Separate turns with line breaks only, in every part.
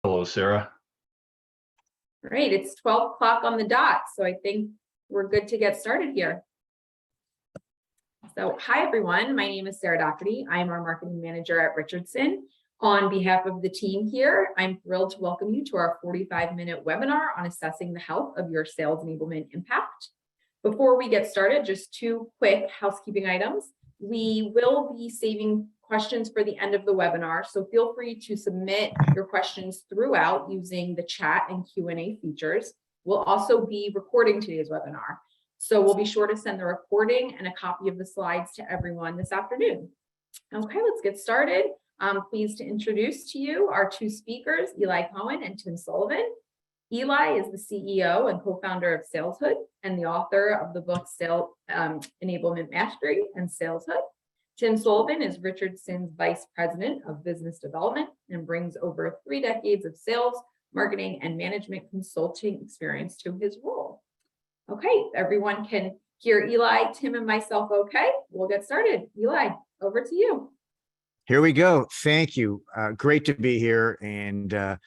Hello, Sarah.
Great, it's 12 o'clock on the dot, so I think we're good to get started here. So hi, everyone. My name is Sarah Doherty. I'm our marketing manager at Richardson. On behalf of the team here, I'm thrilled to welcome you to our 45-minute webinar on assessing the health of your sales enablement impact. Before we get started, just two quick housekeeping items. We will be saving questions for the end of the webinar, so feel free to submit your questions throughout using the chat and Q&A features. We'll also be recording today's webinar, so we'll be sure to send the recording and a copy of the slides to everyone this afternoon. Okay, let's get started. I'm pleased to introduce to you our two speakers, Elay Cohen and Tim Sullivan. Elay is the CEO and co-founder of SalesHood and the author of the book Sales Enablement Mastery and SalesHood. Tim Sullivan is Richardson's Vice President of Business Development and brings over 3 decades of sales, marketing, and management consulting experience to his role. Okay, everyone can hear Elay, Tim, and myself okay? We'll get started. Elay, over to you.
Here we go. Thank you. Great to be here. And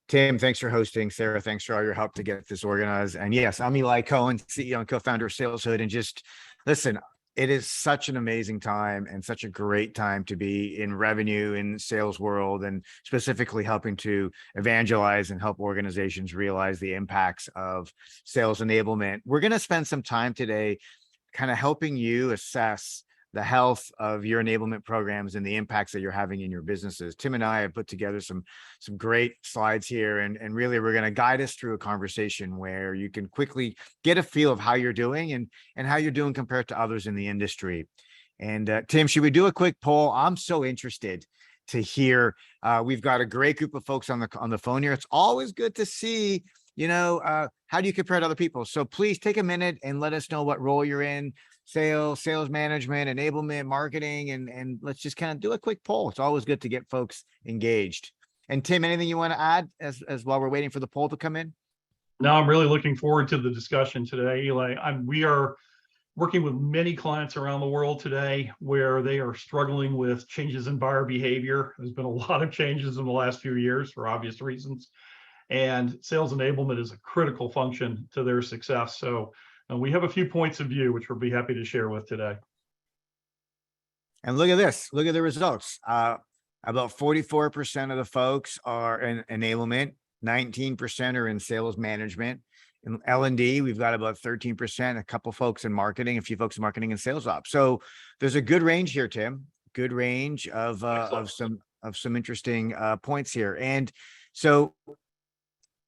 Tim, thanks for hosting. Sarah, thanks for all your help to get this organized. And yes, I'm Elay Cohen, CEO and co-founder of SalesHood. And just listen, it is such an amazing time and such a great time to be in revenue in sales world, and specifically helping to evangelize and help organizations realize the impacts of sales enablement. We're going to spend some time today kind of helping you assess the health of your enablement programs and the impacts that you're having in your businesses. Tim and I have put together some great slides here, and really we're going to guide us through a conversation where you can quickly get a feel of how you're doing and how you're doing compared to others in the industry. And Tim, should we do a quick poll? I'm so interested to hear. We've got a great group of folks on the phone here. It's always good to see, how do you compare to other people? So please take a minute and let us know what role you're in. Sales management, enablement, marketing, and let's just kind of do a quick poll. It's always good to get folks engaged. And Tim, anything you want to add as while we're waiting for the poll to come in?
No, I'm really looking forward to the discussion today, Elay. We are working with many clients around the world today where they are struggling with changes in buyer behavior. There's been a lot of changes in the last few years for obvious reasons. And sales enablement is a critical function to their success. So we have a few points of view, which we'll be happy to share with today.
And look at this. Look at the results. About 44% of the folks are in enablement, 19% are in sales management. In L&D, we've got about 13%, a couple folks in marketing, a few folks in marketing and sales ops. So there's a good range here, Tim. Good range of some interesting points here. And so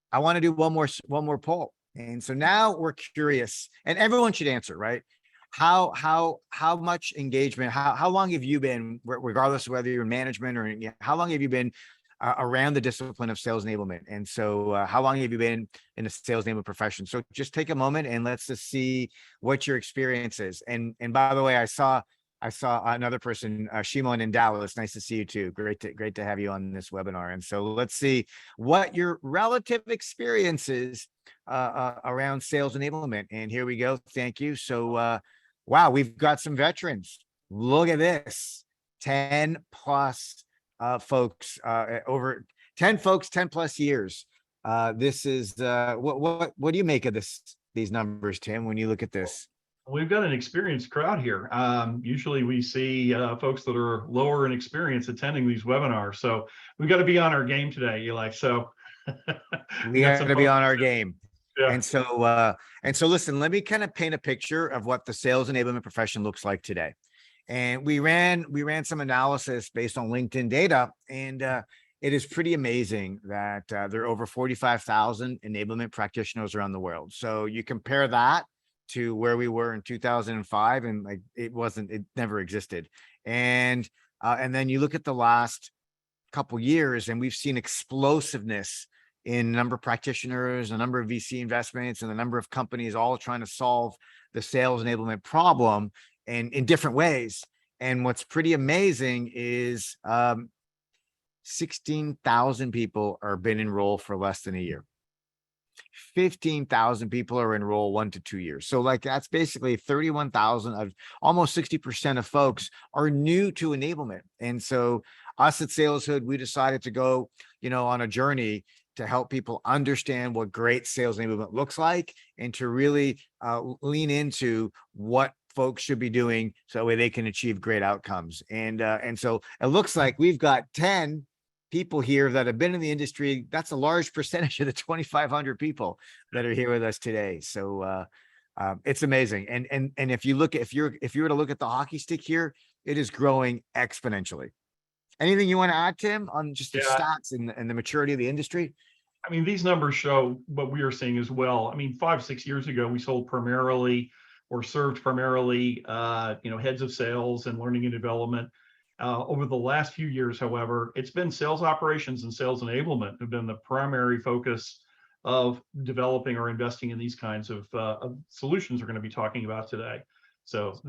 I want to do one more poll. And so now we're curious, and everyone should answer, right? How much engagement, how long have you been, regardless of whether you're in management or how long have you been around the discipline of sales enablement? And so how long have you been in the sales enablement profession? So just take a moment and let's just see what your experience is. And by the way, I saw another person, Shimon in Dallas. Nice to see you too. Great to have you on this webinar. And so let's see what your relative experience is around sales enablement. And here we go. Thank you. So, wow, we've got some veterans. Look at this, 10 plus folks, over 10 folks, 10 plus years. This is what do you make of these numbers, Tim, when you look at this?
We've got an experienced crowd here. Usually we see folks that are lower in experience attending these webinars. So we've got to be on our game today, Eli. So
we got to be on our game.
Yeah.
And so listen, let me kind of paint a picture of what the sales enablement profession looks like today. And we ran some analysis based on LinkedIn data, and it is pretty amazing that there are over 45,000 enablement practitioners around the world. So you compare that to where we were in 2005, and like it never existed. And then you look at the last couple years, and we've seen explosiveness in number of practitioners, a number of VC investments, and the number of companies all trying to solve the sales enablement problem and in different ways. And what's pretty amazing is 16,000 people are been enrolled for less than a year. 15,000 people are enrolled 1 to 2 years. So like that's basically 31,000 of almost 60% of folks are new to enablement. And so us at SalesHood, we decided to go, on a journey to help people understand what great sales enablement looks like and to really lean into what folks should be doing so that way they can achieve great outcomes. And so it looks like we've got 10 people here that have been in the industry. That's a large percentage of the 2,500 people that are here with us today. So it's amazing. And if you were to look at the hockey stick here, it is growing exponentially. Anything you want to add, Tim, on just the
Yeah.
stats and the maturity of the industry?
I mean, these numbers show what we are seeing as well. I mean, 5-6 years ago, we sold primarily or served primarily, heads of sales and learning and development. Over the last few years, however, it's been sales operations and sales enablement have been the primary focus of developing or investing in these kinds of solutions we're going to be talking about today. So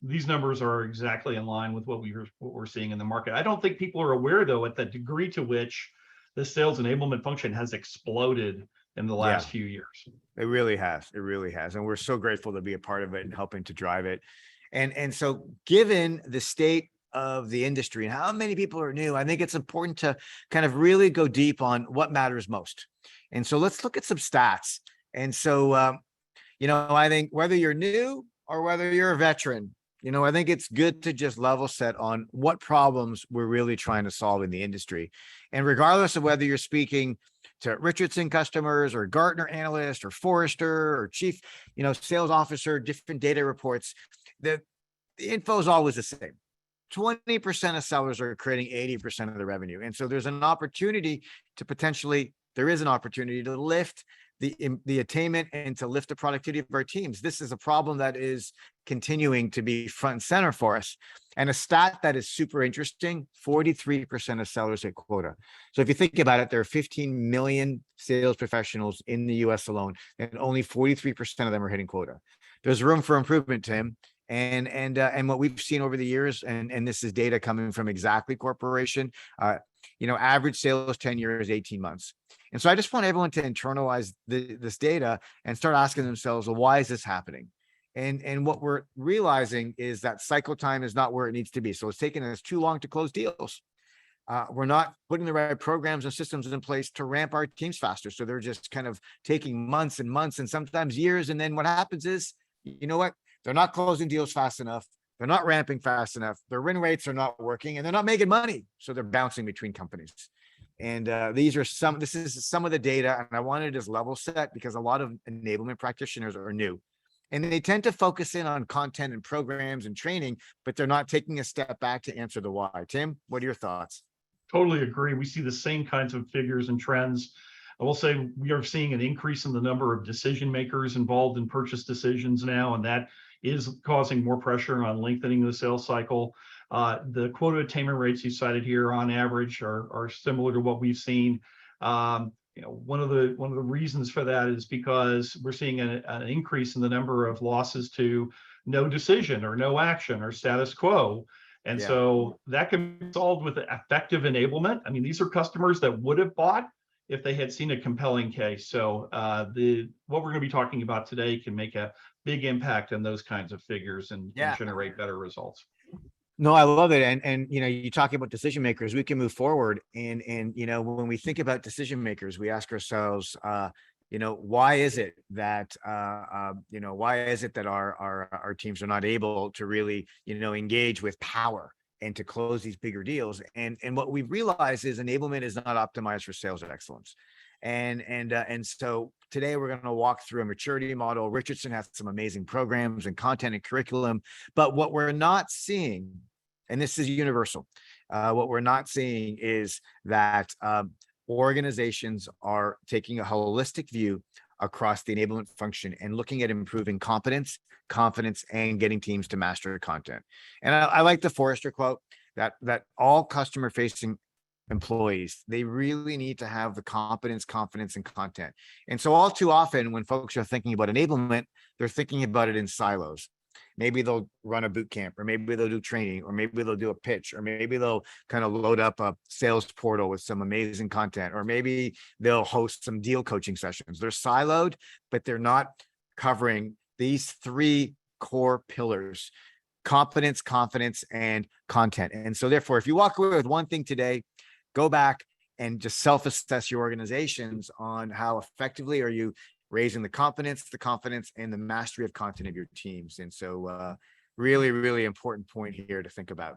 these numbers are exactly in line with what we're seeing in the market. I don't think people are aware, though, at the degree to which the sales enablement function has exploded in the last few years.
It really has. It really has. And we're so grateful to be a part of it and helping to drive it. And so given the state of the industry and how many people are new, I think it's important to kind of really go deep on what matters most. And so let's look at some stats. And so, I think whether you're new or whether you're a veteran, I think it's good to just level set on what problems we're really trying to solve in the industry. And regardless of whether you're speaking to Richardson customers or Gartner analyst or Forrester or chief, sales officer, different data reports, the info is always the same. 20% of sellers are creating 80% of the revenue. And so there is an opportunity to lift the attainment and to lift the productivity of our teams. This is a problem that is continuing to be front and center for us. And a stat that is super interesting, 43% of sellers hit quota. So if you think about it, there are 15 million sales professionals in the US alone, and only 43% of them are hitting quota. There's room for improvement, Tim. And what we've seen over the years, and this is data coming from Exactly Corporation, average sales tenure is 18 months. And so I just want everyone to internalize this data and start asking themselves, well, why is this happening? And what we're realizing is that cycle time is not where it needs to be. So it's taking us too long to close deals. We're not putting the right programs and systems in place to ramp our teams faster. So they're just kind of taking months and months and sometimes years. And then what happens is, they're not closing deals fast enough. They're not ramping fast enough. Their win rates are not working and they're not making money. So they're bouncing between companies. And this is some of the data. And I wanted to just level set because a lot of enablement practitioners are new and they tend to focus in on content and programs and training, but they're not taking a step back to answer the why. Tim, what are your thoughts?
Totally agree. We see the same kinds of figures and trends. I will say we are seeing an increase in the number of decision makers involved in purchase decisions now, and that is causing more pressure on lengthening the sales cycle. The quota attainment rates you cited here on average are similar to what we've seen. One of the reasons for that is because we're seeing an increase in the number of losses to no decision or no action or status quo. And so that can be solved with effective enablement. I mean, these are customers that would have bought if they had seen a compelling case. So what we're going to be talking about today can make a big impact on those kinds of figures and generate better results.
No, I love it. And you talking about decision makers, we can move forward. And when we think about decision makers, we ask ourselves, why is it that our teams are not able to really, engage with power and to close these bigger deals? And what we've realized is enablement is not optimized for sales excellence. And so today we're going to walk through a maturity model. Richardson has some amazing programs and content and curriculum, but what we're not seeing, and this is universal, what we're not seeing is that organizations are taking a holistic view across the enablement function and looking at improving competence, confidence, and getting teams to master content. And I like the Forrester quote that all customer-facing employees, they really need to have the competence, confidence, and content. And so all too often when folks are thinking about enablement, they're thinking about it in silos. Maybe they'll run a boot camp, or maybe they'll do training, or maybe they'll do a pitch, or maybe they'll kind of load up a sales portal with some amazing content, or maybe they'll host some deal coaching sessions. They're siloed, but they're not covering these three core pillars: competence, confidence, and content. And so therefore, if you walk away with one thing today, go back and just self-assess your organizations on how effectively are you raising the confidence, and the mastery of content of your teams. And so really, really important point here to think about.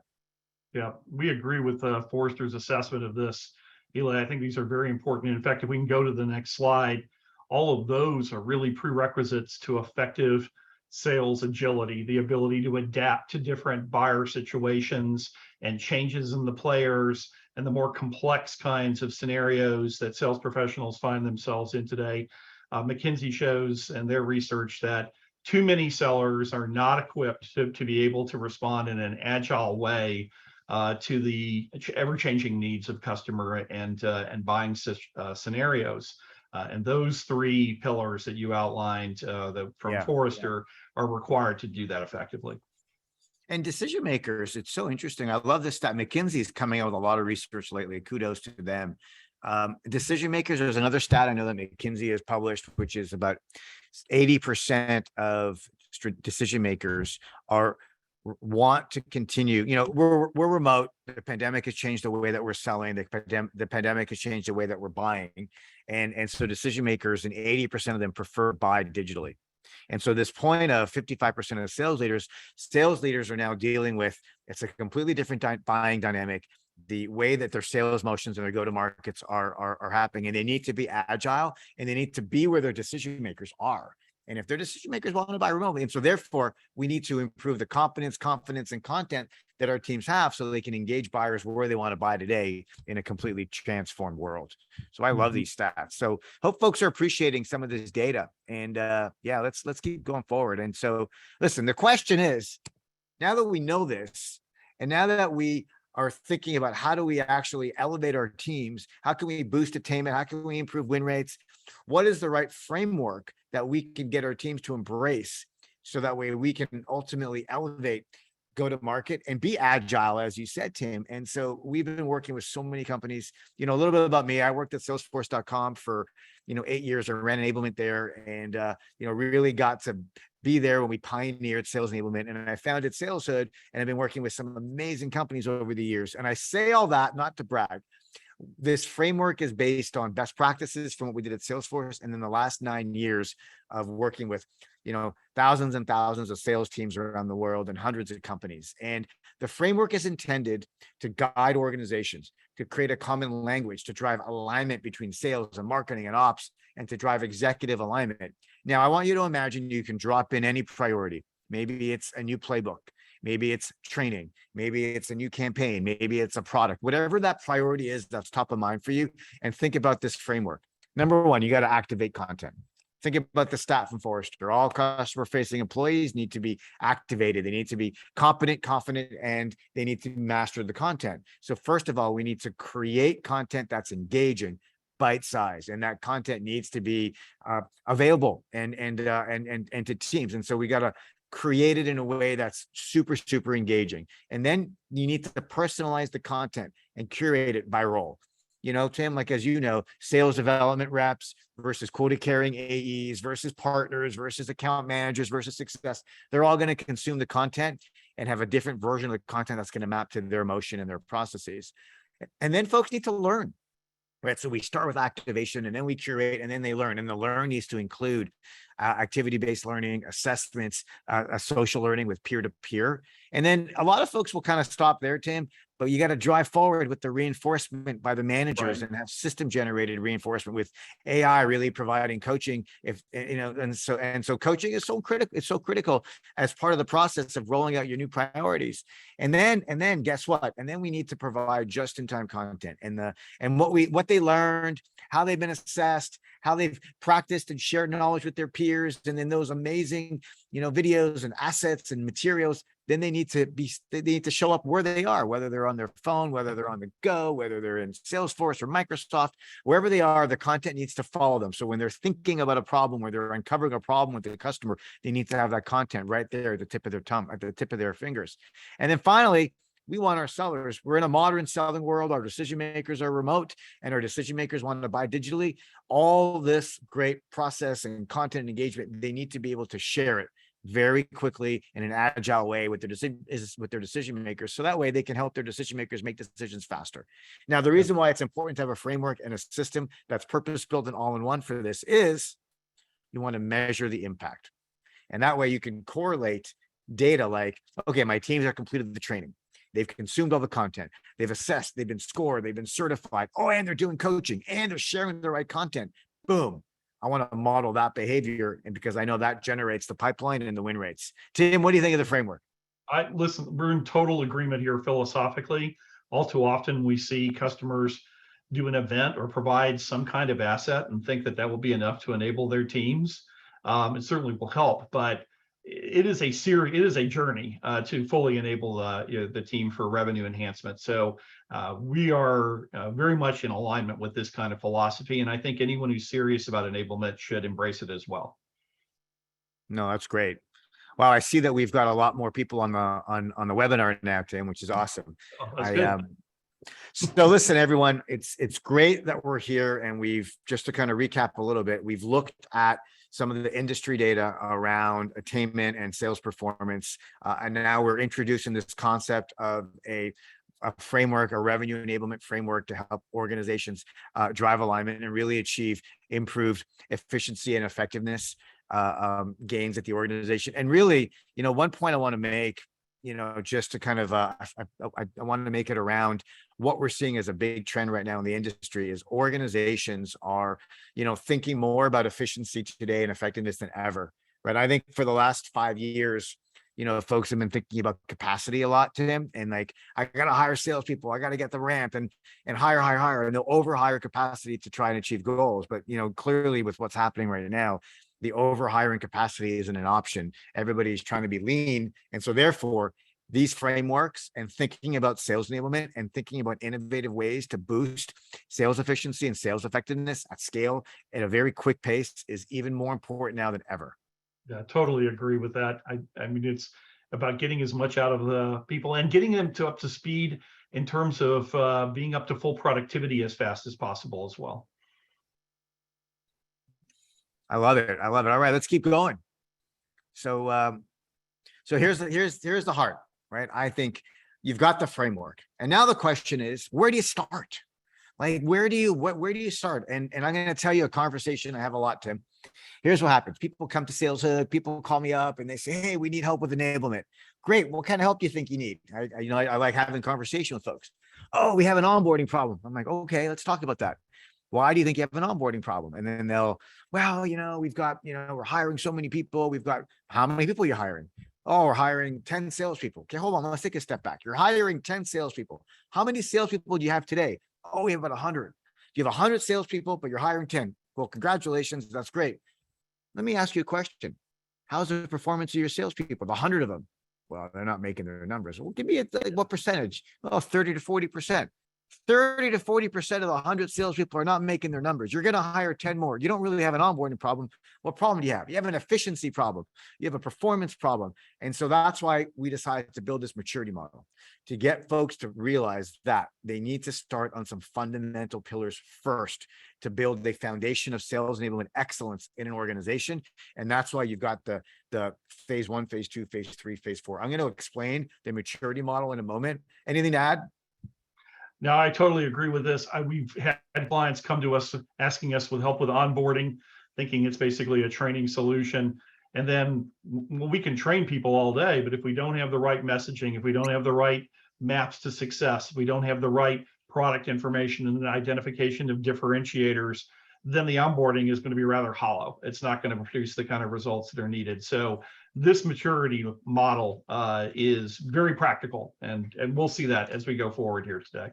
Yeah, we agree with Forrester's assessment of this, Elay. I think these are very important. In fact, if we can go to the next slide, all of those are really prerequisites to effective sales agility, the ability to adapt to different buyer situations and changes in the players and the more complex kinds of scenarios that sales professionals find themselves in today. McKinsey shows in their research that too many sellers are not equipped to be able to respond in an agile way to the ever-changing needs of customer and buying scenarios. And those three pillars that you outlined from Forrester are required to do that effectively.
And decision makers, it's so interesting. I love this stat. McKinsey is coming out with a lot of research lately. Kudos to them. Decision makers, there's another stat I know that McKinsey has published, which is about 80% of decision makers want to continue. We're remote. The pandemic has changed the way that we're selling. The pandemic has changed the way that we're buying. And so decision makers, and 80% of them prefer buy digitally. And so this point of 55% of sales leaders are now dealing with, it's a completely different buying dynamic. The way that their sales motions and their go-to-markets are happening, and they need to be agile, and they need to be where their decision makers are. And if their decision makers want to buy remotely, and so therefore we need to improve the confidence, and content that our teams have so they can engage buyers where they want to buy today in a completely transformed world. So I love these stats. So hope folks are appreciating some of this data. And let's keep going forward. And so listen, the question is, now that we know this, and now that we are thinking about how do we actually elevate our teams, how can we boost attainment, how can we improve win rates, what is the right framework that we can get our teams to embrace so that way we can ultimately elevate, go to market, and be agile, as you said, Tim. And so we've been working with so many companies. A little bit about me. I worked at Salesforce.com for 8 years. I ran enablement there, and really got to be there when we pioneered sales enablement. And I founded SalesHood, and I've been working with some amazing companies over the years. And I say all that not to brag. This framework is based on best practices from what we did at Salesforce, and then the last 9 years of working with thousands and thousands of sales teams around the world and hundreds of companies. And the framework is intended to guide organizations, to create a common language, to drive alignment between sales and marketing and ops, and to drive executive alignment. Now, I want you to imagine you can drop in any priority. Maybe it's a new playbook. Maybe it's training. Maybe it's a new campaign. Maybe it's a product. Whatever that priority is that's top of mind for you, and think about this framework. Number one, you got to activate content. Think about the stat from Forrester. All customer-facing employees need to be activated. They need to be competent, confident, and they need to master the content. So first of all, we need to create content that's engaging, bite-sized, and that content needs to be available and to teams. And so we got to create it in a way that's super, super engaging. And then you need to personalize the content and curate it by role. Tim, like, as you know, sales development reps versus quota carrying AEs versus partners versus account managers versus success. They're all going to consume the content and have a different version of the content that's going to map to their emotion and their processes. And then folks need to learn. Right. So we start with activation, and then we curate, and then they learn. And the learn needs to include activity-based learning, assessments, social learning with peer-to-peer. And then a lot of folks will kind of stop there, Tim, but you got to drive forward with the reinforcement by the managers, right, and have system-generated reinforcement with AI really providing coaching. And so coaching is so critical. It's so critical as part of the process of rolling out your new priorities. And then guess what? And then we need to provide just-in-time content and what they learned, how they've been assessed, how they've practiced and shared knowledge with their peers, and then those amazing, videos and assets and materials. Then they need to show up where they are, whether they're on their phone, whether they're on the go, whether they're in Salesforce or Microsoft, wherever they are, the content needs to follow them. So when they're thinking about a problem, where they're uncovering a problem with the customer, they need to have that content right there at the tip of their tongue, at the tip of their fingers. And then finally, we want our sellers. We're in a modern selling world. Our decision makers are remote, and our decision makers want to buy digitally. All this great process and content and engagement, they need to be able to share it. very quickly in an agile way with their decision makers. So that way they can help their decision makers make decisions faster. Now, the reason why it's important to have a framework and a system that's purpose-built and all-in-one for this is you want to measure the impact. And that way you can correlate data like, okay, my teams have completed the training. They've consumed all the content. They've assessed, they've been scored, they've been certified. Oh, and they're doing coaching and they're sharing the right content. Boom. I want to model that behavior. And because I know that generates the pipeline and the win rates. Tim, what do you think of the framework?
Listen, we're in total agreement here philosophically. All too often we see customers do an event or provide some kind of asset and think that that will be enough to enable their teams. It certainly will help, but it is a journey to fully enable the team for revenue enhancement. So we are very much in alignment with this kind of philosophy, and I think anyone who's serious about enablement should embrace it as well.
No, that's great. Wow, I see that we've got a lot more people on the webinar now, Tim, which is awesome.
Oh, that's good.
So listen, everyone, it's great that we're here, and we've, just to kind of recap a little bit, we've looked at some of the industry data around attainment and sales performance, and now we're introducing this concept of a framework, a revenue enablement framework to help organizations drive alignment and really achieve improved efficiency and effectiveness gains at the organization. And really, one point I want to make, just to kind of, I wanted to make it around what we're seeing as a big trend right now in the industry is organizations are, thinking more about efficiency today and effectiveness than ever, right? I think for the last 5 years, folks have been thinking about capacity a lot, Tim, and like, I got to hire salespeople, I got to get the ramp and hire, and they'll overhire capacity to try and achieve goals. But, clearly with what's happening right now, the overhiring capacity isn't an option. Everybody's trying to be lean. And so therefore, these frameworks and thinking about sales enablement and thinking about innovative ways to boost sales efficiency and sales effectiveness at scale at a very quick pace is even more important now than ever.
Yeah, totally agree with that. I mean, it's about getting as much out of the people and getting them up to speed in terms of being up to full productivity as fast as possible as well.
I love it. All right, let's keep going. So here's the heart, right? I think you've got the framework, and now the question is, where do you start? Like, where do you start? And I'm going to tell you a conversation I have a lot, Tim. Here's what happens. People come to SalesHood, people call me up and they say, hey, we need help with enablement. Great. What kind of help do you think you need? I like having conversation with folks. Oh, we have an onboarding problem. I'm like, okay, let's talk about that. Why do you think you have an onboarding problem? And then they'll, well, we've got, we're hiring so many people. We've got, how many people are you hiring? Oh, we're hiring 10 salespeople. Okay, hold on. Let's take a step back. You're hiring 10 salespeople. How many salespeople do you have today? Oh, we have about 100. You have 100 salespeople, but you're hiring 10. Well, congratulations. That's great. Let me ask you a question. How's the performance of your salespeople? The 100 of them. Well, they're not making their numbers. Well, give me what percentage? Oh, 30 to 40%. 30 to 40% of the 100 salespeople are not making their numbers. You're going to hire 10 more. You don't really have an onboarding problem. What problem do you have? You have an efficiency problem. You have a performance problem. And so that's why we decided to build this maturity model, to get folks to realize that they need to start on some fundamental pillars first to build a foundation of sales enablement excellence in an organization. And that's why you've got the phase 1, phase 2, phase 3, phase 4. I'm going to explain the maturity model in a moment. Anything to add?
No, I totally agree with this. We've had clients come to us asking us with help with onboarding, thinking it's basically a training solution. And then we can train people all day, but if we don't have the right messaging, if we don't have the right maps to success, if we don't have the right product information and the identification of differentiators, then the onboarding is going to be rather hollow. It's not going to produce the kind of results that are needed. So this maturity model is very practical, and we'll see that as we go forward here today.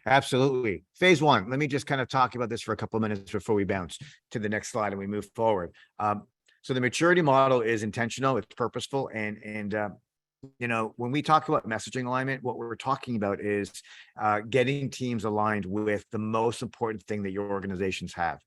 Absolutely. Phase 1. Let me just kind of talk about this for a couple of minutes before we bounce to the next slide and we move forward. So the maturity model is intentional, it's purposeful, and when we talk about messaging alignment, what we're talking about is getting teams aligned with the most important thing that your organizations have.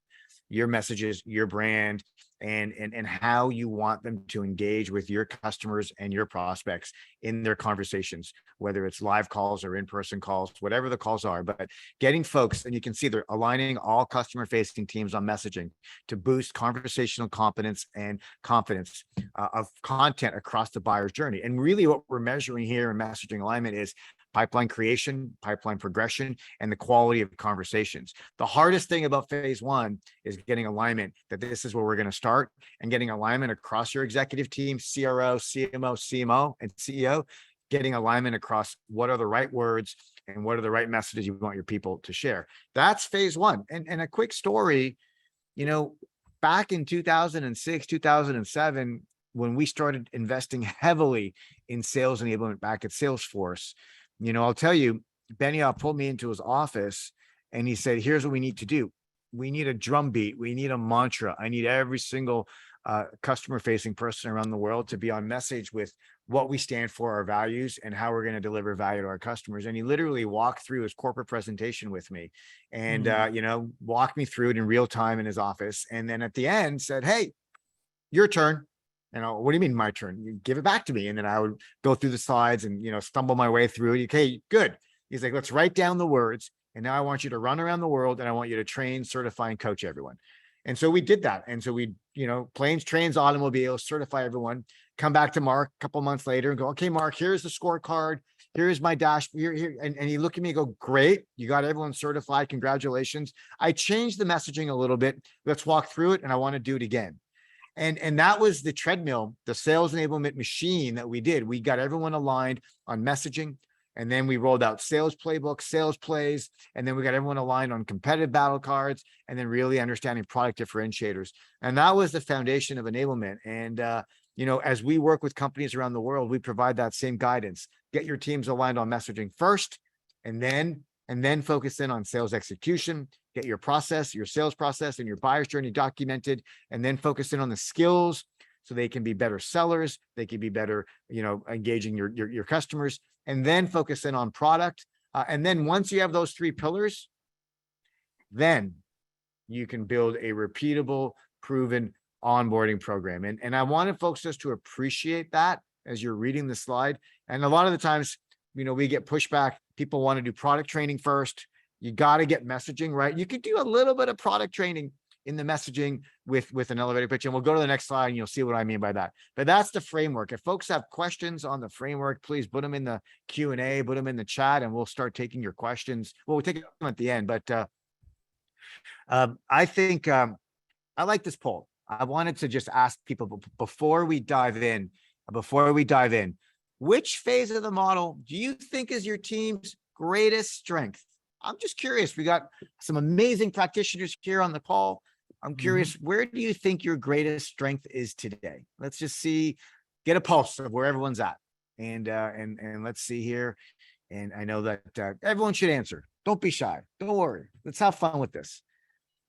your messages, your brand, and how you want them to engage with your customers and your prospects in their conversations, whether it's live calls or in-person calls, whatever the calls are. But getting folks, and you can see they're aligning all customer-facing teams on messaging to boost conversational competence and confidence of content across the buyer's journey. And really what we're measuring here in messaging alignment is pipeline creation, pipeline progression, and the quality of conversations. The hardest thing about phase one is getting alignment that this is where we're going to start, and getting alignment across your executive team, CRO, CMO, CMO, and CEO, getting alignment across what are the right words and what are the right messages you want your people to share. That's phase one. And a quick story, back in 2006, 2007, when we started investing heavily in sales enablement back at Salesforce, I'll tell you, Benioff pulled me into his office and he said, here's what we need to do. We need a drumbeat. We need a mantra. I need every single customer facing person around the world to be on message with what we stand for, our values, and how we're going to deliver value to our customers. And he literally walked through his corporate presentation with me and, walked me through it in real time in his office. And then at the end said, hey, your turn. What do you mean my turn? You give it back to me. And then I would go through the slides and, stumble my way through it. Okay, good. He's like, let's write down the words. And now I want you to run around the world and I want you to train, certify, and coach everyone. And so we did that. And so we, planes, trains, automobiles, certify everyone, come back to Mark a couple months later and go, okay, Mark, here's the scorecard. Here's my dash. Here. And he looked at me and go, great. You got everyone certified. Congratulations. I changed the messaging a little bit. Let's walk through it. And I want to do it again. And that was the treadmill, the sales enablement machine that we did. We got everyone aligned on messaging. And then we rolled out sales playbooks, sales plays. And then we got everyone aligned on competitive battle cards, and then really understanding product differentiators. And that was the foundation of enablement. And, as we work with companies around the world, we provide that same guidance. Get your teams aligned on messaging first, and then focus in on sales execution. Get your process, your sales process, and your buyer's journey documented, and then focus in on the skills so they can be better sellers. They can be better, engaging your customers, and then focus in on product. And then once you have those three pillars, then you can build a repeatable, proven onboarding program. And I wanted folks just to appreciate that as you're reading the slide. And a lot of the times, we get pushback. People want to do product training first. You got to get messaging right. You could do a little bit of product training in the messaging with an elevator pitch. And we'll go to the next slide and you'll see what I mean by that. But that's the framework. If folks have questions on the framework, please put them in the Q&A, put them in the chat, and we'll start taking your questions. Well, we'll take them at the end. But I think I like this poll. I wanted to just ask people before we dive in, which phase of the model do you think is your team's greatest strength? I'm just curious. We got some amazing practitioners here on the call. I'm curious, where do you think your greatest strength is today? Let's just see, get a pulse of where everyone's at. And let's see here. And I know that everyone should answer. Don't be shy. Don't worry. Let's have fun with this.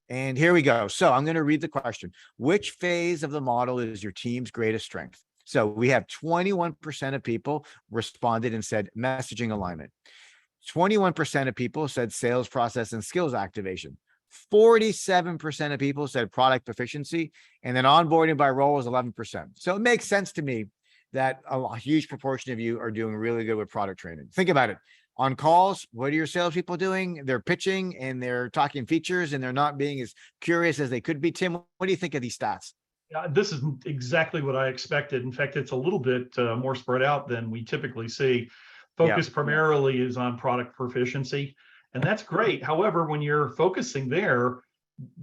And here we go. So I'm going to read the question. Which phase of the model is your team's greatest strength? So we have 21% of people responded and said messaging alignment. 21% of people said sales process and skills activation. 47% of people said product proficiency, and then onboarding by role was 11%. So it makes sense to me that a huge proportion of you are doing really good with product training. Think about it. On calls, what are your salespeople doing? They're pitching and they're talking features and they're not being as curious as they could be. Tim, what do you think of these stats?
This is exactly what I expected. In fact, it's a little bit more spread out than we typically see. Focus primarily is on product proficiency, and that's great. However, when you're focusing there,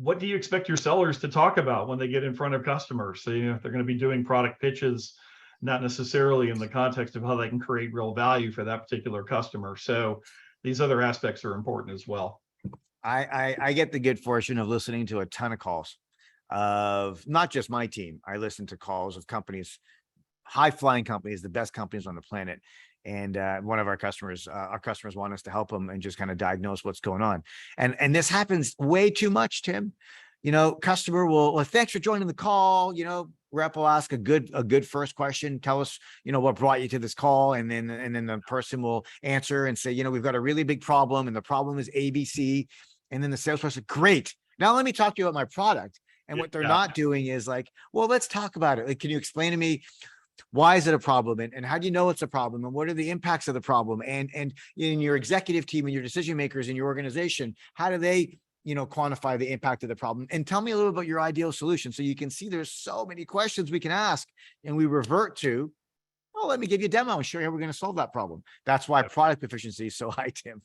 what do you expect your sellers to talk about when they get in front of customers? So, if they're going to be doing product pitches, not necessarily in the context of how they can create real value for that particular customer. So these other aspects are important as well.
I get the good fortune of listening to a ton of calls of not just my team. I listen to calls of companies, high flying companies, the best companies on the planet. And one of our customers want us to help them and just kind of diagnose what's going on. And this happens way too much, Tim. Customer will, well, thanks for joining the call. Rep will ask a good first question. Tell us, what brought you to this call. And then the person will answer and say, we've got a really big problem and the problem is ABC. And then the salesperson, great. Now let me talk to you about my product. And what they're
Yeah.
not doing is like, well, let's talk about it. Like, can you explain to me why is it a problem, and how do you know it's a problem, and what are the impacts of the problem, and in your executive team and your decision makers in your organization, how do they quantify the impact of the problem, and tell me a little about your ideal solution. So you can see there's so many questions we can ask, and we revert to, oh, let me give you a demo and show you how we're going to solve that problem. That's why product efficiency is so high, Tim.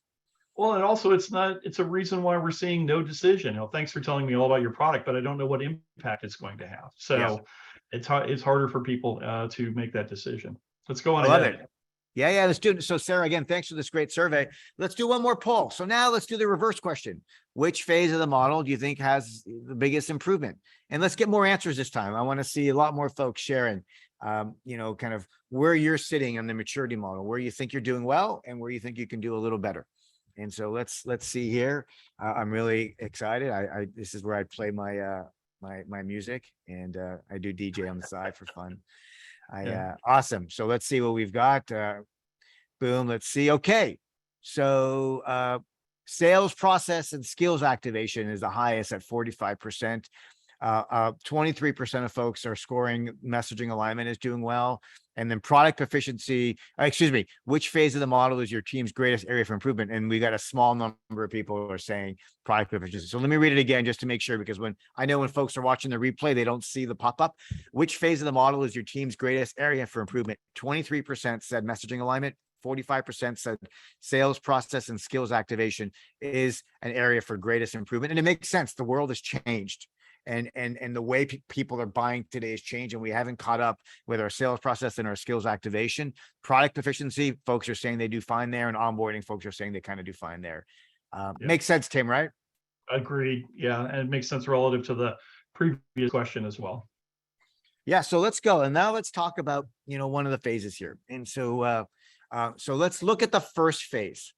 Well, and also it's a reason why we're seeing no decision. Thanks for telling me all about your product, but I don't know what impact it's going to have. So it's harder for people to make that decision. Let's go on
I love
ahead.
it. Yeah, let's do it. So Sarah, again, thanks for this great survey. Let's do one more poll. So now let's do the reverse question. Which phase of the model do you think has the biggest improvement? And let's get more answers this time. I want to see a lot more folks sharing, kind of where you're sitting on the maturity model, where you think you're doing well and where you think you can do a little better. And so let's see here. I'm really excited. This is where I play my my music, and I do DJ on the side for fun. Awesome. So let's see what we've got. Boom. Let's see. Okay. So sales process and skills activation is the highest at 45%. 23% of folks are scoring messaging alignment is doing well. And then product proficiency, which phase of the model is your team's greatest area for improvement? And we got a small number of people who are saying product proficiency. So let me read it again just to make sure, because when folks are watching the replay, they don't see the pop-up. Which phase of the model is your team's greatest area for improvement? 23% said messaging alignment. 45% said sales process and skills activation is an area for greatest improvement. And it makes sense. The world has changed. And the way people are buying today has changed, and we haven't caught up with our sales process and our skills activation. Product proficiency, folks are saying they do fine there, and onboarding, folks are saying they kind of do fine there. Makes sense, Tim, right?
Agreed. Yeah, and it makes sense relative to the previous question as well.
Yeah, so let's go. And now let's talk about, one of the phases here. And so let's look at the first phase.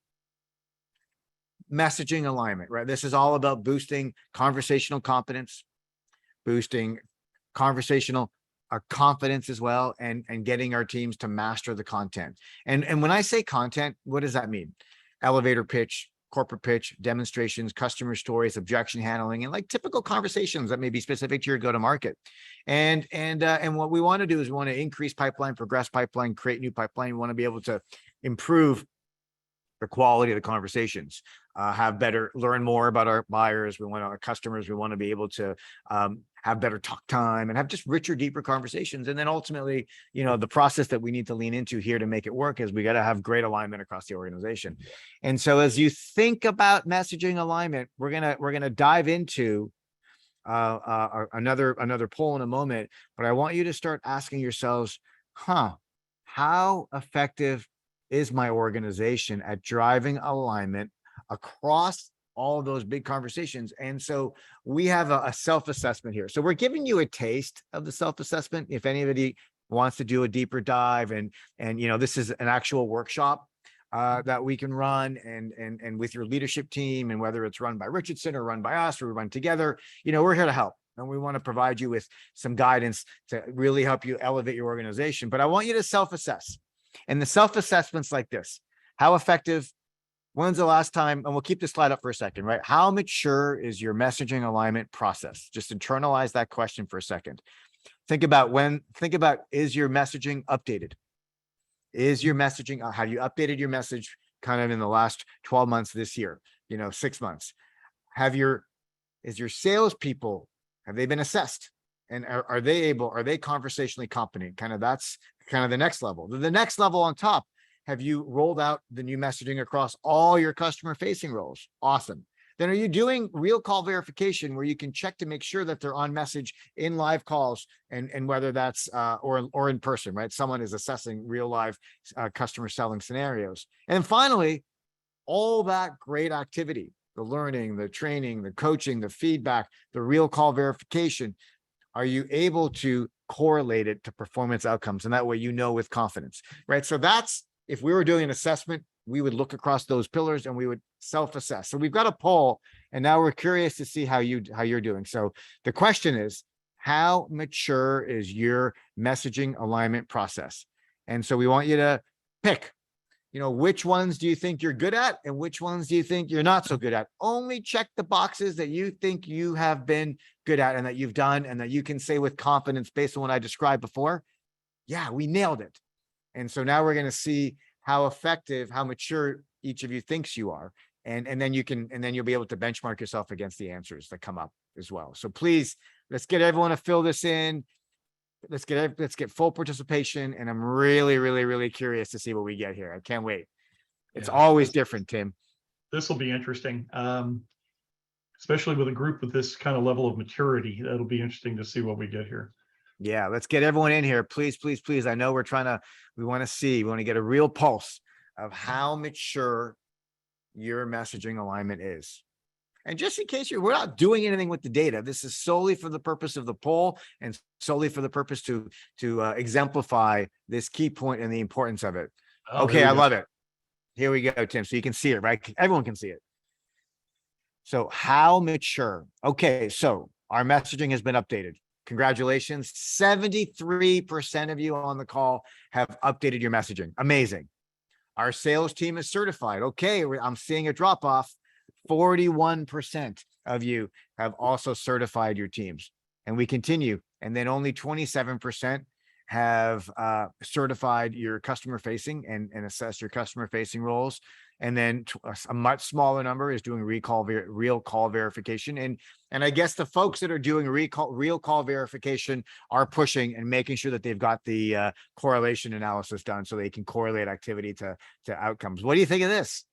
Messaging alignment, right? This is all about boosting conversational competence, boosting conversational confidence as well, and getting our teams to master the content. And when I say content, what does that mean? Elevator pitch, corporate pitch, demonstrations, customer stories, objection handling, and like typical conversations that may be specific to your go-to-market. And what we want to do is we want to increase pipeline, progress pipeline, create new pipeline. We want to be able to improve the quality of the conversations, learn more about our buyers. We want our customers. We want to be able to have better talk time and have just richer, deeper conversations. And then ultimately, the process that we need to lean into here to make it work is we got to have great alignment across the organization. And so as you think about messaging alignment, we're gonna dive into another poll in a moment. But I want you to start asking yourselves, how effective is my organization at driving alignment across all of those big conversations? And so we have a self-assessment here. So we're giving you a taste of the self-assessment. If anybody wants to do a deeper dive, and this is an actual workshop that we can run and with your leadership team, and whether it's run by Richardson or run by us or we run together, we're here to help. And we want to provide you with some guidance to really help you elevate your organization. But I want you to self-assess. And the self-assessment's like this. How effective? When's the last time? And we'll keep this slide up for a second, right? How mature is your messaging alignment process? Just internalize that question for a second. Think about, is your messaging updated? Is your messaging, have you updated your message kind of in the last 12 months this year, 6 months? Is your salespeople, have they been assessed? And are they conversationally competent? That's kind of the next level. The next level on top, have you rolled out the new messaging across all your customer facing roles? Awesome. Then are you doing real call verification where you can check to make sure that they're on message in live calls, and whether that's or in person, right? Someone is assessing real live customer selling scenarios. And finally, all that great activity, the learning, the training, the coaching, the feedback, the real call verification, are you able to correlate it to performance outcomes? And that way, with confidence, right? So that's, if we were doing an assessment, we would look across those pillars and we would self-assess. So we've got a poll, and now we're curious to see how you're doing. So the question is, how mature is your messaging alignment process? And so we want you to pick which ones do you think you're good at and which ones do you think you're not so good at? Only check the boxes that you think you have been good at and that you've done and that you can say with confidence based on what I described before. Yeah, we nailed it. And so now we're going to see how effective, how mature each of you thinks you are. And then you'll be able to benchmark yourself against the answers that come up as well. So please, let's get everyone to fill this in. Let's get full participation. And I'm really, really, really curious to see what we get here. I can't wait. It's always different, Tim.
This will be interesting. Especially with a group with this kind of level of maturity. That'll be interesting to see what we get here.
Yeah, let's get everyone in here. Please, please, please. I know we want to get a real pulse of how mature your messaging alignment is. And just in case we're not doing anything with the data, this is solely for the purpose of the poll and solely for the purpose to exemplify this key point and the importance of it.
Oh,
okay, I love it. Here we go, Tim. So you can see it, right? Everyone can see it. So how mature? Okay, so our messaging has been updated. Congratulations. 73% of you on the call have updated your messaging. Amazing. Our sales team is certified. Okay, I'm seeing a drop off. 41% of you have also certified your teams. And we continue. And then only 27% have certified your customer facing and assessed your customer facing roles. And then a much smaller number is doing real call verification. And I guess the folks that are doing real call verification are pushing and making sure that they've got the correlation analysis done so they can correlate activity to outcomes. What do you think of this?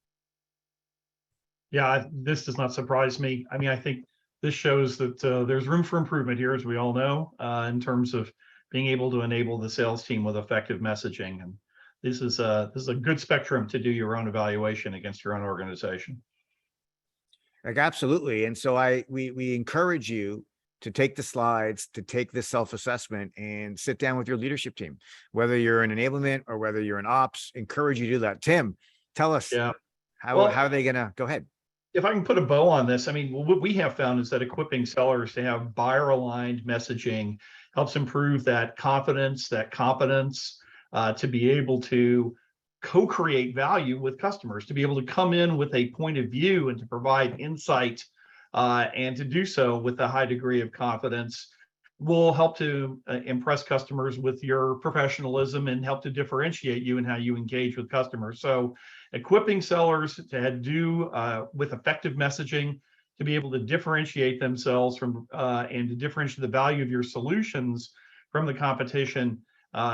Yeah, this does not surprise me. I mean, I think this shows that there's room for improvement here, as we all know, in terms of being able to enable the sales team with effective messaging. And this is a good spectrum to do your own evaluation against your own organization.
Like, absolutely. And so we encourage you to take the slides, to take this self-assessment and sit down with your leadership team, whether you're in enablement or whether you're in ops, encourage you to do that. Tim, tell us how are they going to go ahead?
If I can put a bow on this, I mean, what we have found is that equipping sellers to have buyer-aligned messaging helps improve that confidence, that competence, to be able to co-create value with customers, to be able to come in with a point of view and to provide insight, and to do so with a high degree of confidence will help to impress customers with your professionalism and help to differentiate you in how you engage with customers. So equipping sellers to do with effective messaging, to be able to differentiate themselves from and to differentiate the value of your solutions from the competition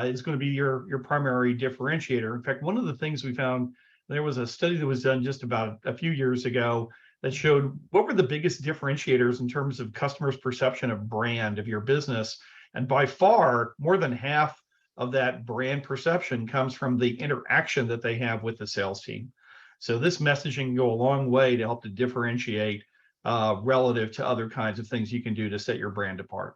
is going to be your primary differentiator. In fact, one of the things we found, there was a study that was done just about a few years ago that showed what were the biggest differentiators in terms of customers' perception of brand of your business. And by far, more than half of that brand perception comes from the interaction that they have with the sales team. So this messaging can go a long way to help to differentiate relative to other kinds of things you can do to set your brand apart.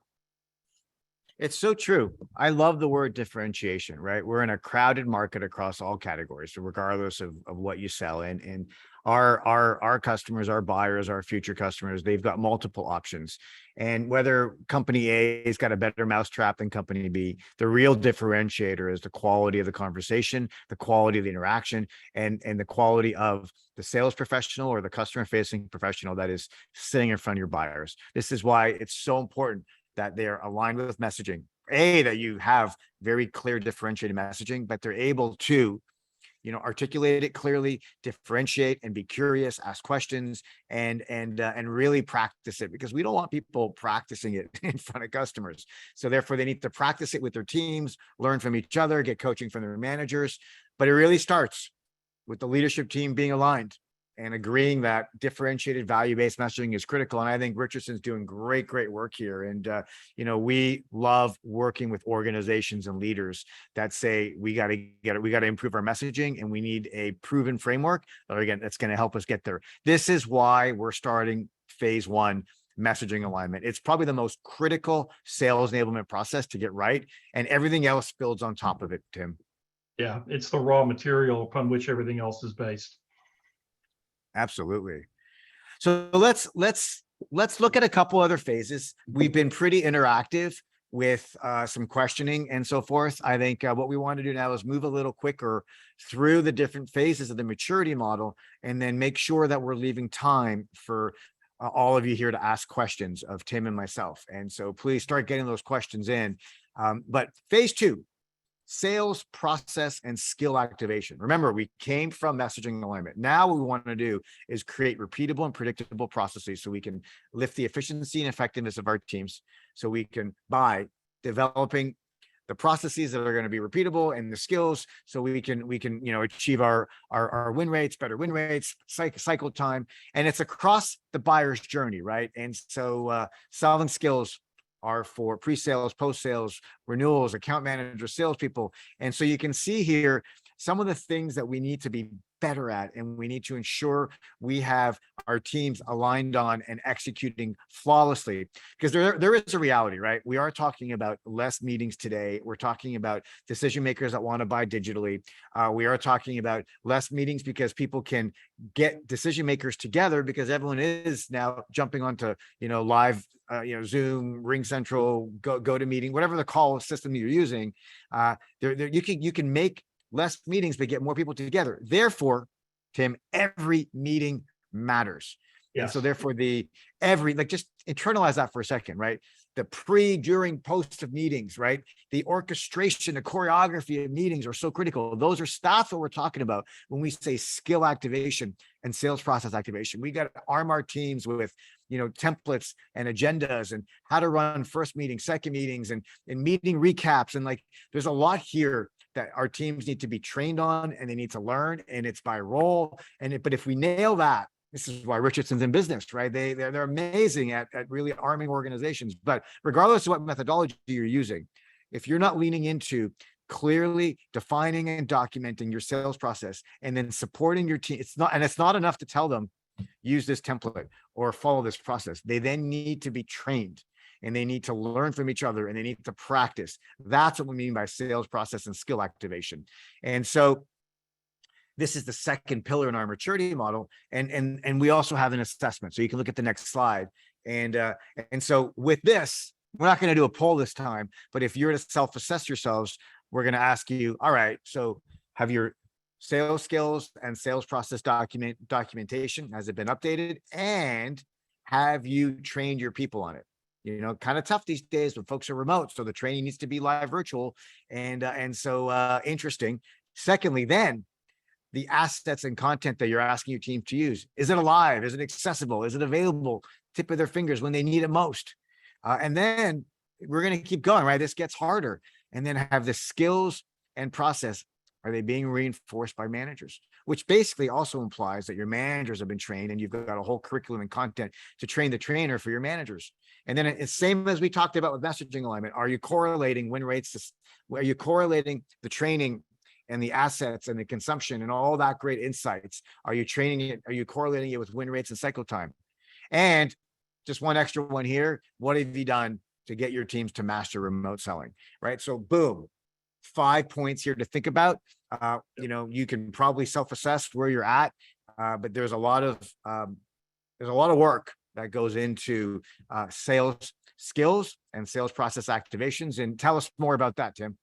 It's so true. I love the word differentiation, right? We're in a crowded market across all categories, so regardless of what you sell in. And our customers, our buyers, our future customers, they've got multiple options. And whether company A has got a better mousetrap than company B, the real differentiator is the quality of the conversation, the quality of the interaction, and the quality of the sales professional or the customer facing professional that is sitting in front of your buyers. This is why it's so important that they're aligned with messaging. That you have very clear differentiated messaging, but they're able to, articulate it clearly, differentiate and be curious, ask questions, and really practice it, because we don't want people practicing it in front of customers. So therefore they need to practice it with their teams, learn from each other, get coaching from their managers. But it really starts with the leadership team being aligned and agreeing that differentiated value-based messaging is critical. And I think Richardson's doing great work here. And, we love working with organizations and leaders that say, we got to improve our messaging, and we need a proven framework that's going to help us get there. This is why we're starting phase 1, messaging alignment. It's probably the most critical sales enablement process to get right. And everything else builds on top of it, Tim.
Yeah, it's the raw material upon which everything else is based.
Absolutely. So let's look at a couple other phases. We've been pretty interactive with some questioning and so forth. I think what we want to do now is move a little quicker through the different phases of the maturity model, and then make sure that we're leaving time for all of you here to ask questions of Tim and myself. And so please start getting those questions in. But phase 2, sales process and skill activation. Remember, we came from messaging alignment. Now what we want to do is create repeatable and predictable processes so we can lift the efficiency and effectiveness of our teams. So we can, by developing the processes that are going to be repeatable and the skills, so we can achieve our win rates, better win rates, cycle time, and it's across the buyer's journey, right? And so selling skills are for pre-sales, post-sales, renewals, account managers, salespeople. And so you can see here some of the things that we need to be better at, and we need to ensure we have our teams aligned on and executing flawlessly. Because there is a reality, right? We are talking about less meetings today. We're talking about decision makers that want to buy digitally. We are talking about less meetings because people can get decision makers together because everyone is now jumping onto live Zoom, Ring Central, go to meeting, whatever the call system you're using. You can make less meetings, but get more people together. Therefore, Tim, every meeting matters. Yes. And so therefore just internalize that for a second, right? The pre, during, post of meetings, right? The orchestration, the choreography of meetings are so critical. Those are stuff that we're talking about when we say skill activation and sales process activation. We got to arm our teams with, templates and agendas and how to run first meetings, second meetings, and meeting recaps. And there's a lot here that our teams need to be trained on, and they need to learn, and it's by role. But if we nail that, this is why Richardson's in business, right? They're amazing at really arming organizations. But regardless of what methodology you're using, if you're not leaning into clearly defining and documenting your sales process and then supporting your team, it's not enough to tell them, use this template or follow this process. They then need to be trained, and they need to learn from each other, and they need to practice. That's what we mean by sales process and skill activation. And so this is the second pillar in our maturity model. And we also have an assessment. So you can look at the next slide. And so with this, we're not going to do a poll this time, but if you're to self-assess yourselves, we're going to ask you, all right, so have your sales skills and sales process documentation, has it been updated? And have you trained your people on it? Kind of tough these days when folks are remote. So the training needs to be live virtual. And so interesting. Secondly, then the assets and content that you're asking your team to use, is it alive? Is it accessible? Is it available? Tip of their fingers when they need it most. And then we're going to keep going, right? This gets harder. And then have the skills and process. Are they being reinforced by managers? Which basically also implies that your managers have been trained, and you've got a whole curriculum and content to train the trainer for your managers. And then it's same as we talked about with messaging alignment. Are you correlating win rates? Are you correlating the training and the assets and the consumption and all that great insights? Are you training it? Are you correlating it with win rates and cycle time? And just one extra one here. What have you done to get your teams to master remote selling, right? So boom, 5 points here to think about. You can probably self-assess where you're at, but there's a lot of work that goes into sales skills and sales process activations. And tell us more about that, Tim.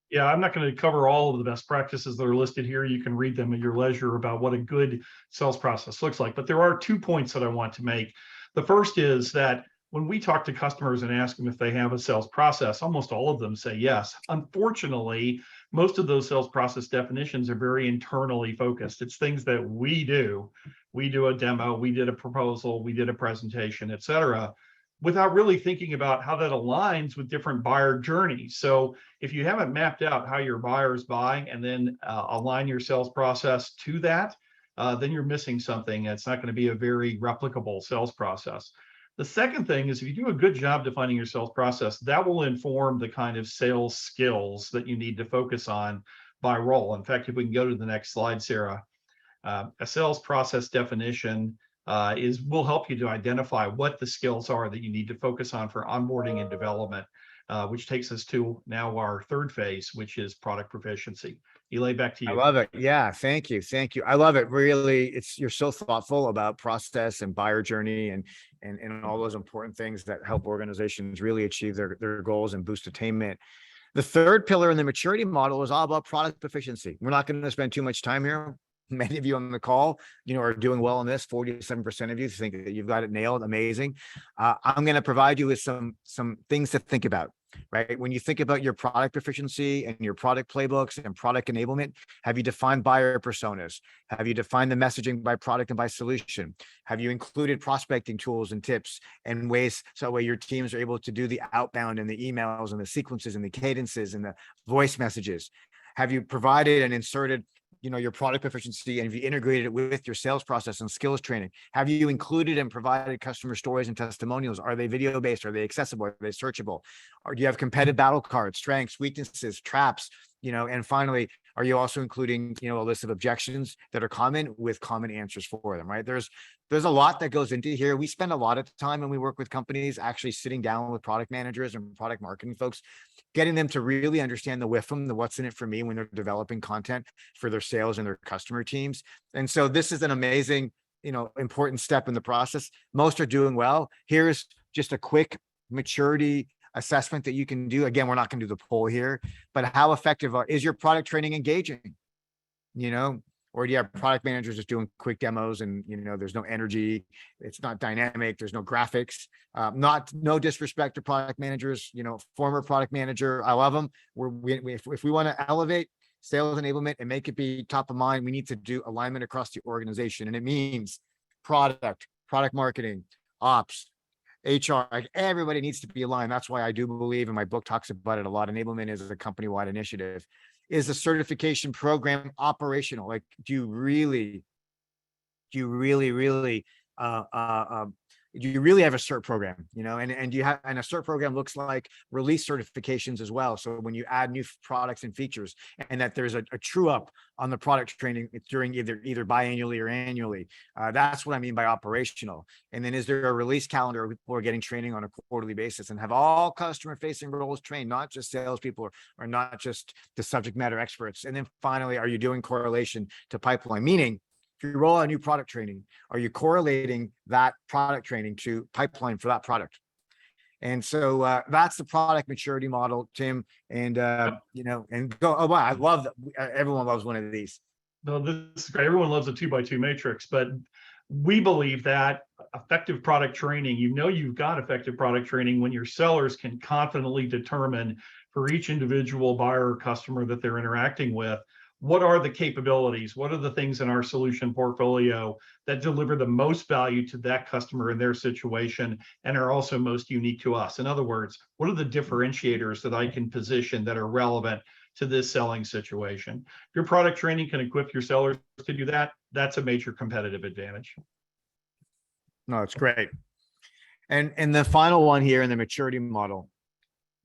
Yeah, I'm not going to cover all of the best practices that are listed here. You can read them at your leisure about what a good sales process looks like. But there are 2 points that I want to make. The first is that when we talk to customers and ask them if they have a sales process, almost all of them say yes. Unfortunately, most of those sales process definitions are very internally focused. It's things that we do. We do a demo, we did a proposal, we did a presentation, et cetera, without really thinking about how that aligns with different buyer journeys. So if you haven't mapped out how your buyers buy and then align your sales process to that, then you're missing something. It's not going to be a very replicable sales process. The second thing is if you do a good job defining your sales process, that will inform the kind of sales skills that you need to focus on by role. In fact, if we can go to the next slide, Sarah, a sales process definition is we'll help you to identify what the skills are that you need to focus on for onboarding and development, which takes us to now our third phase, which is product proficiency. Elay, back to
I
you.
love it. Yeah, thank you. Thank you. I love it. Really, you're so thoughtful about process and buyer journey and all those important things that help organizations really achieve their goals and boost attainment. The third pillar in the maturity model is all about product proficiency. We're not going to spend too much time here. Many of you on the call, are doing well in this. 47% of you think that you've got it nailed. Amazing. I'm going to provide you with some things to think about, right? When you think about your product proficiency and your product playbooks and product enablement, have you defined buyer personas? Have you defined the messaging by product and by solution? Have you included prospecting tools and tips and ways so that way your teams are able to do the outbound and the emails and the sequences and the cadences and the voice messages? Have you provided and inserted your product proficiency, and have you integrated it with your sales process and skills training? Have you included and provided customer stories and testimonials? Are they video based? Are they accessible? Are they searchable? Or do you have competitive battle cards, strengths, weaknesses, traps? And finally, are you also including, a list of objections that are common with common answers for them, right? There's a lot that goes into here. We spend a lot of time when we work with companies actually sitting down with product managers and product marketing folks, getting them to really understand the WIFM, the what's in it for me when they're developing content for their sales and their customer teams. And so this is an amazing, important step in the process. Most are doing well. Here's just a quick maturity assessment that you can do. Again, we're not going to do the poll here, but how effective is your product training engaging? Or do you have product managers just doing quick demos and, there's no energy, it's not dynamic, there's no graphics, no disrespect to product managers, former product manager, I love them. If we want to elevate sales enablement and make it be top of mind, we need to do alignment across the organization. And it means product marketing, ops, HR, like everybody needs to be aligned. That's why I do believe, and my book talks about it a lot, enablement is a company-wide initiative. Is the certification program operational? Like, do you really have a cert program, and you have, and a cert program looks like release certifications as well. So when you add new products and features, and that there's a true up on the product training during either biannually or annually, that's what I mean by operational. And then is there a release calendar where people are getting training on a quarterly basis and have all customer facing roles trained, not just salespeople or not just the subject matter experts? And then finally, are you doing correlation to pipeline? Meaning, if you roll out new product training, are you correlating that product training to pipeline for that product? And so that's the product maturity model, Tim. And and go. Oh wow, I love that. Everyone loves one of these.
No, this is great. Everyone loves a 2x2 matrix, but we believe that effective product training, you've got effective product training when your sellers can confidently determine for each individual buyer or customer that they're interacting with, what are the capabilities? What are the things in our solution portfolio that deliver the most value to that customer in their situation and are also most unique to us? In other words, what are the differentiators that I can position that are relevant to this selling situation? If your product training can equip your sellers to do that, that's a major competitive advantage.
No, it's great. And the final one here in the maturity model,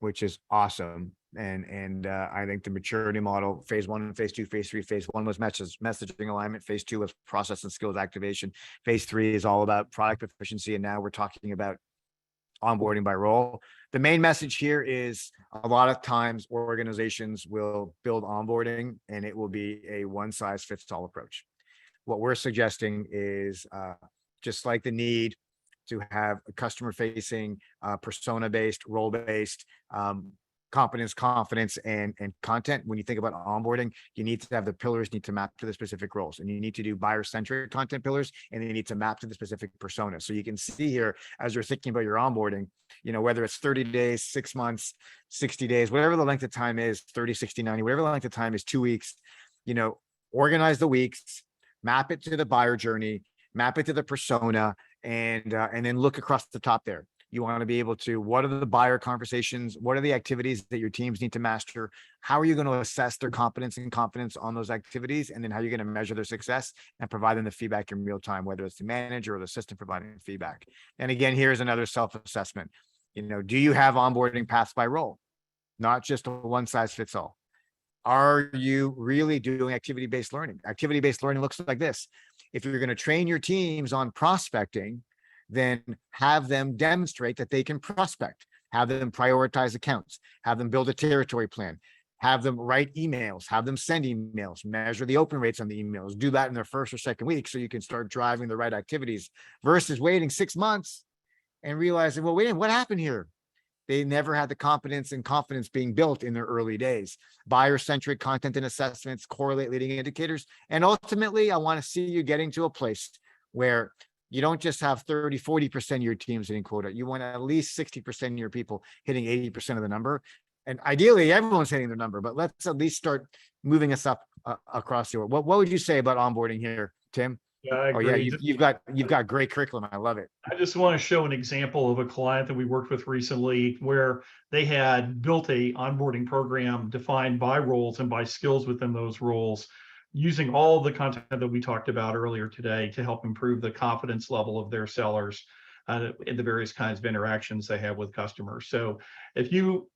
which is awesome. And I think the maturity model, phase 1 and phase 2, phase 3, phase 1 was messaging alignment. Phase 2 was process and skills activation. Phase 3 is all about product proficiency. And now we're talking about onboarding by role. The main message here is a lot of times organizations will build onboarding and it will be a one size fits all approach. What we're suggesting is just like the need to have a customer facing, persona based, role based, competence, confidence, and content. When you think about onboarding, you need to have the pillars need to map to the specific roles, and you need to do buyer-centric content pillars, and they need to map to the specific persona. So you can see here, as you're thinking about your onboarding, whether it's 30 days, 6 months, 60 days, whatever the length of time is, 30, 60, 90, whatever the length of time is, 2 weeks, organize the weeks, map it to the buyer journey, map it to the persona, and then look across the top there. You want to be able to, what are the buyer conversations? What are the activities that your teams need to master? How are you going to assess their competence and confidence on those activities? And then how are you going to measure their success and provide them the feedback in real time, whether it's the manager or the system providing feedback. And again, here's another self-assessment. Do you have onboarding paths by role? Not just a one size fits all. Are you really doing activity-based learning? Activity-based learning looks like this. if you're going to train your teams on prospecting, then have them demonstrate that they can prospect, have them prioritize accounts, have them build a territory plan, have them write emails, have them send emails, measure the open rates on the emails, do that in their first or second week so you can start driving the right activities versus waiting 6 months and realizing, well, wait, what happened here? They never had the competence and confidence being built in their early days. Buyer-centric content and assessments, correlate leading indicators. And ultimately, I want to see you getting to a place where you don't just have 30, 40% of your teams hitting quota. You want at least 60% of your people hitting 80% of the number. And ideally, everyone's hitting their number, but let's at least start moving us up across the world. What would you say about onboarding here, Tim?
Yeah, I
Oh yeah,
agree.
you've got great curriculum. I love it.
I just want to show an example of a client that we worked with recently where they had built a onboarding program defined by roles and by skills within those roles, using all the content that we talked about earlier today to help improve the confidence level of their sellers in the various kinds of interactions they have with customers. So as you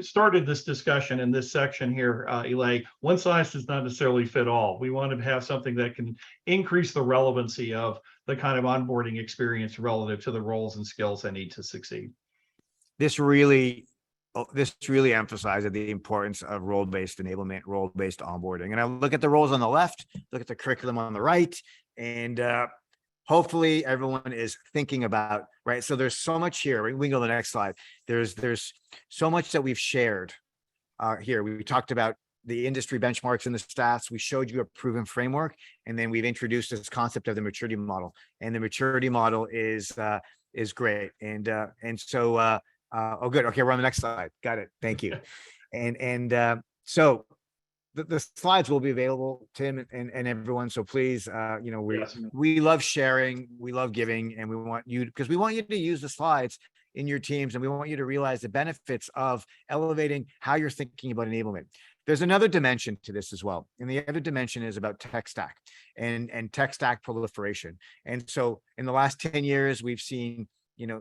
started this discussion in this section here, Elay, one size does not necessarily fit all. We want to have something that can increase the relevancy of the kind of onboarding experience relative to the roles and skills they need to succeed.
This really emphasizes the importance of role-based enablement, role-based onboarding. And I look at the roles on the left, look at the curriculum on the right, and hopefully everyone is thinking about, right? So there's so much here. We can go to the next slide. There's so much that we've shared here. We talked about the industry benchmarks and the stats. We showed you a proven framework, and then we've introduced this concept of the maturity model. And the maturity model is great. And so oh, good. Okay, we're on the next slide. Got it. Thank you. So the slides will be available, Tim and everyone. So please, we love sharing, we love giving, and we want you to use the slides in your teams, and we want you to realize the benefits of elevating how you're thinking about enablement. There's another dimension to this as well. And the other dimension is about tech stack and tech stack proliferation. And so in the last 10 years, we've seen,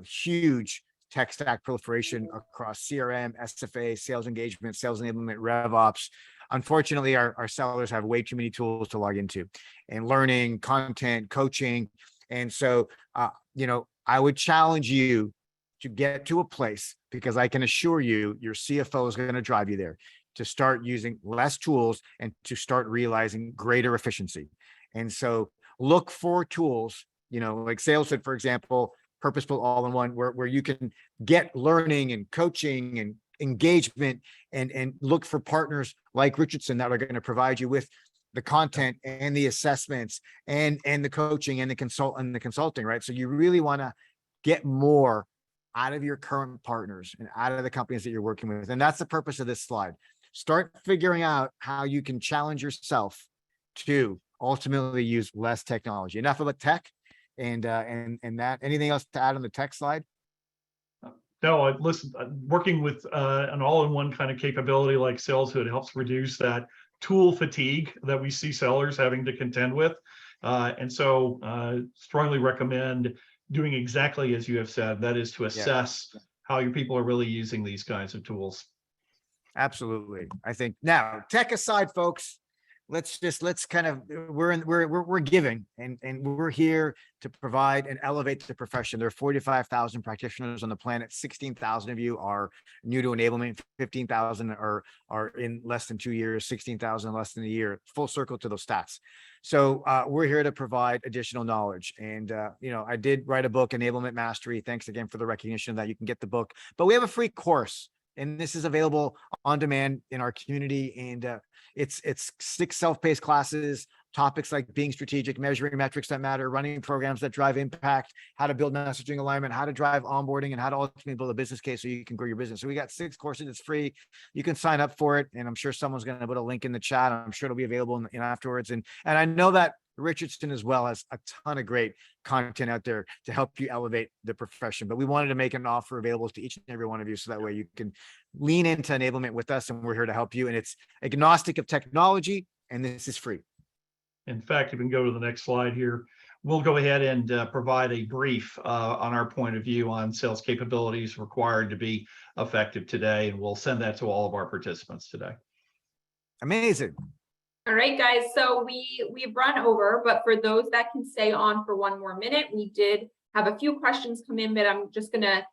huge tech stack proliferation across CRM, SFA, sales engagement, sales enablement, RevOps. Unfortunately, our sellers have way too many tools to log into, and learning, content, coaching. And so, I would challenge you to get to a place, because I can assure you, your CFO is going to drive you there, to start using less tools and to start realizing greater efficiency. And so look for tools, like SalesHood, for example, purposeful all-in-one, where you can get learning and coaching and engagement, and look for partners like Richardson that are going to provide you with the content and the assessments and the coaching and the consulting, right? So you really want to get more out of your current partners and out of the companies that you're working with. And that's the purpose of this slide. Start figuring out how you can challenge yourself to ultimately use less technology. Enough about tech and that. Anything else to add on the tech slide?
No, listen, working with an all-in-one kind of capability like SalesHood helps reduce that tool fatigue that we see sellers having to contend with. And so strongly recommend doing exactly as you have said, that is to assess how your people are really using these kinds of tools.
Absolutely. I think now, tech aside, folks, let's kind of, we're giving, and we're here to provide and elevate the profession. There are 45,000 practitioners on the planet. 16,000 of you are new to enablement. 15,000 are in less than 2 years, 16,000 less than a year. Full circle to those stats. So we're here to provide additional knowledge. And I did write a book, Enablement Mastery. Thanks again for the recognition that you can get the book. But we have a free course, and this is available on demand in our community. And it's 6 self-paced classes, topics like being strategic, measuring metrics that matter, running programs that drive impact, how to build messaging alignment, how to drive onboarding, and how to ultimately build a business case so you can grow your business. So we got 6 courses. It's free. You can sign up for it. And I'm sure someone's going to put a link in the chat. I'm sure it'll be available in afterwards. And I know that Richardson as well has a ton of great content out there to help you elevate the profession. But we wanted to make an offer available to each and every one of you, so that way you can lean into enablement with us, and we're here to help you. And it's agnostic of technology, and this is free.
In fact, if we can go to the next slide here, we'll go ahead and provide a brief on our point of view on sales capabilities required to be effective today. And we'll send that to all of our participants today.
Amazing.
All right, guys, so we've run over, but for those that can stay on for one more minute, we did have a few questions come in, but I'm just gonna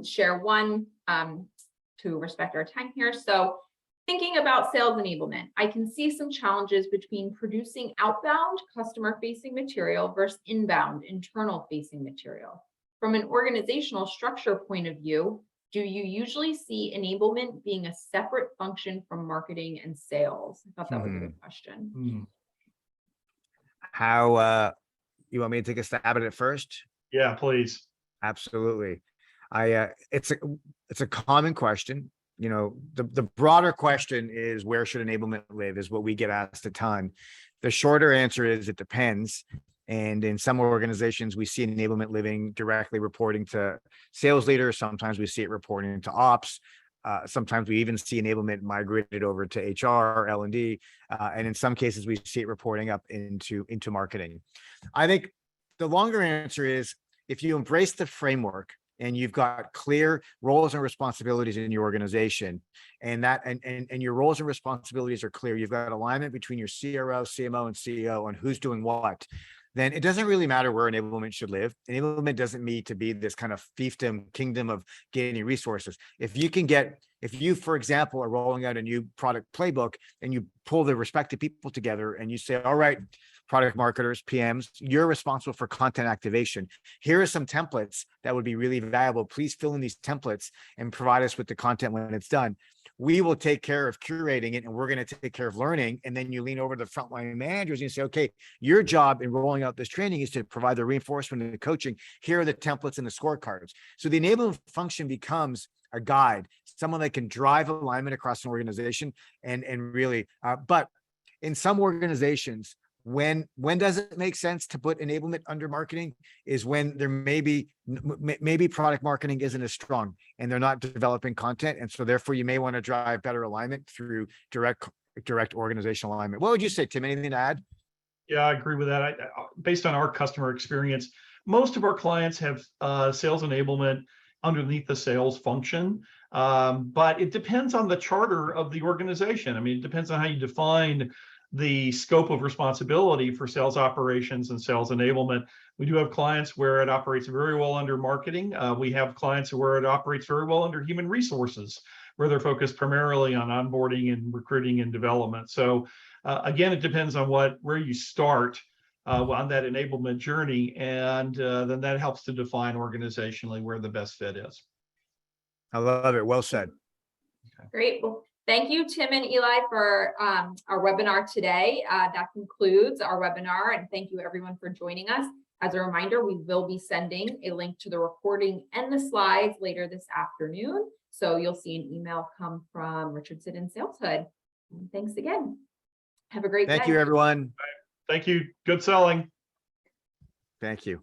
share one to respect our time here. So thinking about sales enablement, I can see some challenges between producing outbound customer-facing material versus inbound internal-facing material. From an organizational structure point of view, do you usually see enablement being a separate function from marketing and sales? I thought that was a good question.
How, you want me to take a stab at it first?
Yeah, please.
Absolutely. It's a common question. You know, the broader question is, where should enablement live, is what we get asked a ton. The shorter answer is it depends. And in some organizations, we see enablement living directly reporting to sales leaders. Sometimes we see it reporting to ops. Sometimes we even see enablement migrated over to HR, L&D. And in some cases, we see it reporting up into marketing. I think the longer answer is, if you embrace the framework and you've got clear roles and responsibilities in your organization, and your roles and responsibilities are clear, you've got alignment between your CRO, CMO, and CEO on who's doing what, then it doesn't really matter where enablement should live. Enablement doesn't need to be this kind of fiefdom kingdom of gaining resources. If you, for example, are rolling out a new product playbook and you pull the respective people together and you say, all right, product marketers, PMs, you're responsible for content activation. Here are some templates that would be really valuable. Please fill in these templates and provide us with the content when it's done. We will take care of curating it, and we're going to take care of learning. And then you lean over to the frontline managers and you say, okay, your job in rolling out this training is to provide the reinforcement and the coaching. Here are the templates and the scorecards. So the enablement function becomes a guide, someone that can drive alignment across an organization and really, but in some organizations, when does it make sense to put enablement under marketing is when there maybe product marketing isn't as strong and they're not developing content. And so therefore you may want to drive better alignment through direct organizational alignment. What would you say, Tim? Anything to add?
Yeah, I agree with that. Based on our customer experience, most of our clients have sales enablement underneath the sales function. But it depends on the charter of the organization. I mean, it depends on how you define the scope of responsibility for sales operations and sales enablement. We do have clients where it operates very well under marketing. We have clients where it operates very well under human resources, where they're focused primarily on onboarding and recruiting and development. So again, it depends on where you start on that enablement journey, and then that helps to define organizationally where the best fit is.
I love it. Well said.
Okay. Great. Well, thank you, Tim and Eli, for our webinar today. That concludes our webinar, and thank you everyone for joining us. As a reminder, we will be sending a link to the recording and the slides later this afternoon. So you'll see an email come from Richardson and SalesHood. Thanks again. Have a great day.
Thank you, everyone.
Thank you. Good selling.
Thank you.